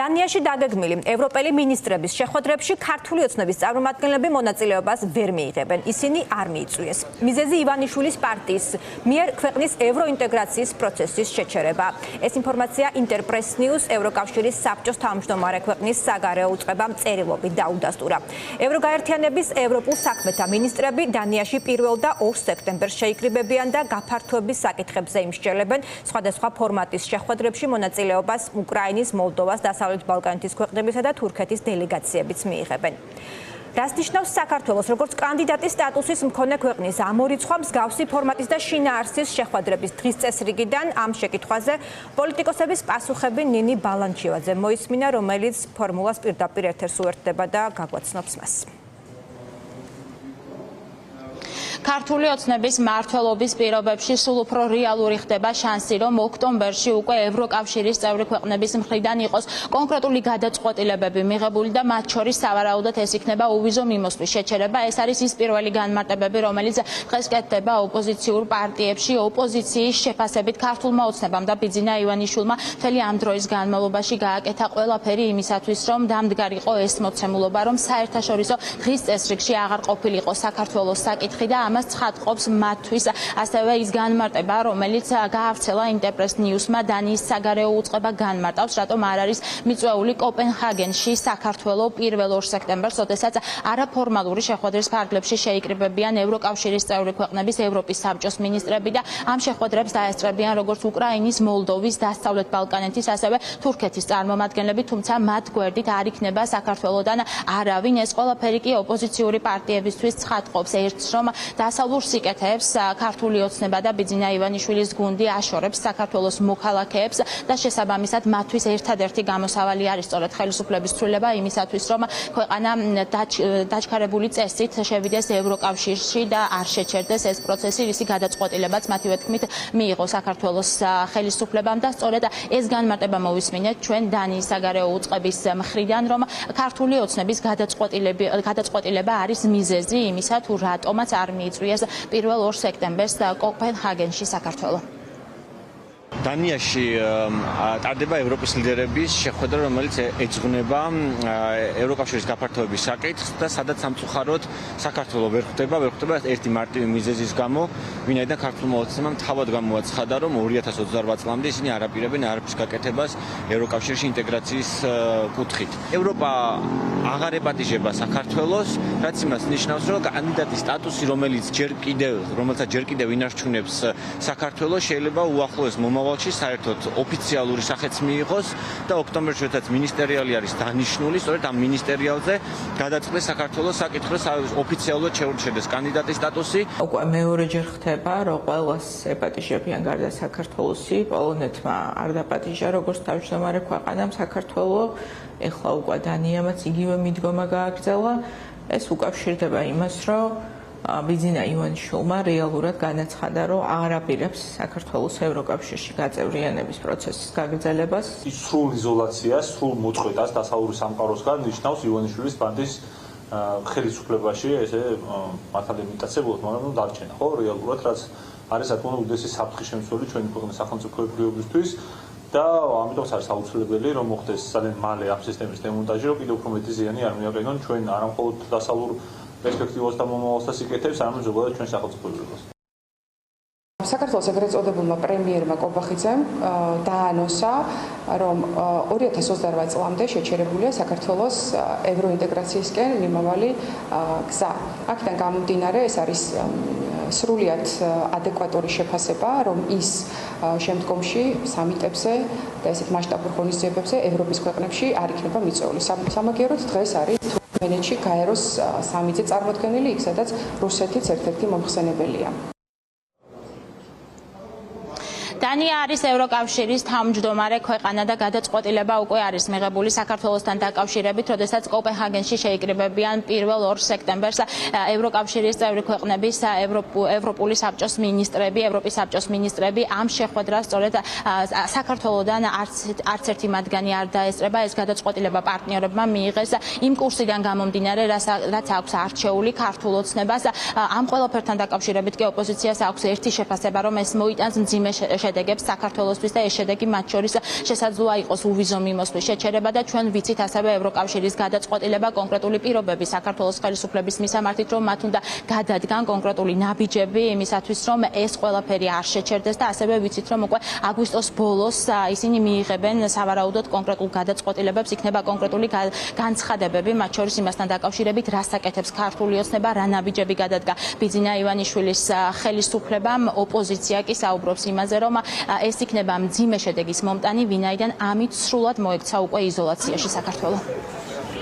დანიაში დაგეგმილი ევროპელი მინისტრების შეხვედრებში ქართული ოცნების წარმომადგენლები მონაწილეობას ვერ მიიღებენ. ისინი არ მიიწვიეს. მიზეზი ივანიშვილის პარტიის მიერ ქვეყნის ევროინტეგრაციის პროცესის შეჩერება. ეს ინფორმაცია ინტერპრეს ნიუს ევროკავშირის საბჭოს თავმჯდომარე ქვეყნის საგარეო უწყებამ წერილობით დაუდასტურა. ევროგაერთიანების ევროპულ საქმეთა მინისტრები დანიაში 1 და 2 სექტემბერს შეიკრიბებიან და გაფართოების საკითხებზე იმსჯელებენ. სხვადასხვა ფორმატის შეხვედრებში მონაწილეობას უკრაინის, მოლდოვას, დასავლეთ ბალკანეთის ქვეყნებისა და თურქეთის დელეგაციებიც მიიღებენ. რას ნიშნავს საქართველოს როგორც კანდიდატის სტატუსის მქონე ქვეყნის ამორიცხვა მსგავსი ფორმატის და შინაარსის შეხვედრების დღის წესრიგიდან ამ შეკითხვაზე პოლიტიკოსების პასუხები ნინი ბალანჩივაძე მოისმინა, რომელიც ფორმულას პირდაპირ ერთ-ერთს უერთდება და გაგვაცნობს მას. ქართული ოცნების მმართველობის პირობებში სულ უფრო რეალური ხდება შანსი, რომ ოქტომბერში უკვე ევროკავშირის წევრი ქვეყნების მხრიდან იყოს კონკრეტული გადაწყვეტილებები მიღებული და მათ შორის სავარაუდოდ ეს იქნება უვიზო მიმოსვლის შეჩერება. ეს არის ის პირველი განმარტებები, რომელიც დღეს კეთდება ოპოზიციურ პარტიებში. ოპოზიციის შეფასებით ქართულმა ოცნებამ და ბიძინა ივანიშვილმა მთელი ამ დროის განმავლობაში გააკეთა ყველაფერი იმისათვის, რომ დამდგარიყო ეს მოცემულობა, რომ საერთაშორისო დღის წესრიგში აღარ ყოფილიყო საქართველოს საკითხი და ამას ცხადყოფს მათთვის ასევე ის განმარტება, რომელიც გაავრცელა ინტერპრეს ნიუსმა. დანიის საგარეო უწყება განმარტავს, რატომ არ არის მიწვეული კოპენჰაგენში საქართველოს 1-2 სექტემბერს, როდესაც არაფორმალური შეხვედრის ფარგლებში შეიკრიბებიან ევროკავშირის წევრი ქვეყნების ევროპის საბჭოს მინისტრები და ამ შეხვედრებს დაესწრებიან როგორც უკრაინის, მოლდოვის, დასავლეთ ბალკანეთის, ასევე თურქეთის წარმომადგენლები, თუმცა მათ გვერდით არ იქნება საქართველოსდან არავინ. ეს ყველაფერი კი ოპოზიციური პარტიებისთვის ცხადყოფს ერთს, რომ დასავლურ სიკეთეებს ქართული ოცნება და ბიძინა ივანიშვილის გუნდი აშორებს საქართველოს მოქალაქეებს და შესაბამისად მათთვის ერთადერთი გამოსავალი არის სწორედ ხელისუფლების ცვლილება იმისათვის, რომ ქვეყანა დაჩქარებული წესით შევიდეს ევროკავშირში და არ შეჩერდეს ეს პროცესი, რისი გადაწყვეტილებაც მათივე თქმით მიიღო საქართველოს ხელისუფლებამ და სწორედ ეს განმარტება მოვისმინეთ ჩვენ დანიის საგარეო უწყების მხრიდან, რომ ქართული ოცნების გადაწყვეტილება არის მიზეზი იმისა, თუ რატომაც არ მიიწვიეს 1-2 სექტემბერს კოპენჰაგენში საქართველოს. დანიაში ტარდება ევროპის ლიდერების შეხვედრა, რომელიც ეძღვნება ევროკავშირის გაფართოების საკითხს და სადაც სამწუხაროდ საქართველოს ვერ ხვდება ერთი მარტივი მიზეზის გამო, ვინაიდან ქართულმა ოცნებამ თავად გამოაცხადა, რომ 2028 წლამდე ისინი არ აპირებენ არაფრის გაკეთებას ევროკავშირში ინტეგრაციის კუთხით. ევროპა აღარ ეპატიჟება საქართველოს, რაც იმას ნიშნავს, რომ კანდიდატის სტატუსი, რომელსაც ჯერ კიდევ ინარჩუნებს საქართველოს, შეიძლება უახლოეს მომავალში საერთოდ ოფიციალური სახეც მიიღოს და ოქტომბერში როდესაც მინისტერიალი არის დანიშნული, სწორედ ამ მინისტერიალზე გადაწყდეს საქართველოს საკითხი, ოფიციალურად შეურჩევდეს კანდიდატის სტატუსი. უკვე მეორეჯერ ხდება, რომ ყველას ეპატიჟებიან გარდა საქართველოსი, პოლონეთმა არ დაპატიჟა როგორც თავმჯდომარე ქვეყანამ საქართველოს, ეხლა უკვე დანიამაც იგივე მიდგომა გააგრძელა. ეს უკავშირდება იმას, რომ ბიძინა ივანიშვილმა რეალურად განაცხადა, რომ აღარ აპირებს საქართველოს ევროკავშირში გაწევრიანების პროცესის გაგრძელებას. სრულ იზოლაციას, სრულ მოწყვეტას დასავლური სამყაროსგან ნიშნავს ივანიშვილის ბანდის ხელისუფლებაში ესე მათადემიტაციებულად, მაგრამ დარჩენა, ხო, რეალურად, რაც არის საკმაოდ უდიდესი საფრთხის შემცველი ჩვენი ქვეყნის სახელმწიფოებრიობისთვის და ამიტომაც არის აუცილებელი, რომ მოხდეს ძალიან მალე ამ სისტემის დემონტაჟი, რომ კიდევ უფრო მეტი ზიანი არ მიაყენონ ჩვენ არა მხოლოდ დასავლურ პერსპექტივას და მომავალს და სიკეთებს, არამედ ზოგადად ჩვენ სახელმწიფოებრიობას. საქართველოს ეგრეთ წოდებულმა პრემიერმა კობახიძემ დაანონსა, რომ 2028 წლამდე შეჩერებულია საქართველოს ევროინტეგრაციისკენ მიმავალი გზა. აქედან გამომდინარე, ეს არის სრულიად ადეკვატური შეფასება, რომ ის შემდგომში სამიტებზე და ესეთ მასშტაბურ ღონისძიებებზე ევროპის ქვეყნებში არ იქნება მიწვეული. სამაგიეროდ დღეს არის თურქეთში გაეროს სამიტზე წარმოდგენილი, იქ სადაც რუსეთიც ერთ-ერთი მომხსენებელია. დანია არის ევროკავშირის თავმჯდომარე ქვეყანა და გადაწყვეტილება უკვე არის მიღებული საქართველოსთან დაკავშირებით, როდესაც კოპენჰაგენში შეიკრიბებიან 1-2 სექტემბერს ევროკავშირის წევრი ქვეყნების ევროპული საბჭოს მინისტრები, ევროპის საბჭოს მინისტრები. ამ შეხვედრას სწორედ საქართველოსდან არც ერთი მათგანი არ დაესწრება. ეს გადაწყვეტილება პარტნიორებმა მიიღეს იმ კურსიდან გამომდინარე, რაც აქვს არჩეული ქართულ ოცნებას. ამ ყველაფერთან დაკავშირებით კი ოპოზიციას აქვს ერთი შეფასება, რომ ეს მოიტანს მძიმე შედეგებს საქართველოსთვის და ეს შედეგი მათ შორის შესაძლოა იყოს უვიზო მიმოსვლის შეჩერება და ჩვენ ვიცით ასევე ევროკავშირის გადაწყვეტილება კონკრეტული პირობები საქართველოს ხელისუფლების მისამართით, რომ მათ უნდა გადადგან კონკრეტული ნაბიჯები იმისათვის, რომ ეს ყველაფერი არ შეჩერდეს და ასევე ვიცით, რომ უკვე აგვისტოს ბოლოს ისინი მიიღებენ სავარაუდოდ კონკრეტულ გადაწყვეტილებებს, იქნება კონკრეტული განცხადებები, მათ შორის იმასთან დაკავშირებით, რას აკეთებს ქართული ოცნება, რა ნაბიჯები გადადგა ბიძინა ივანიშვილის ხელისუფლებამ, ოპოზიცია კი საუბრობს იმაზე, რომ ეს იქნება მძიმე შედეგის მომტანი, ვინაიდან ამით სრულად მოექცა უკვე იზოლაციაში საქართველო.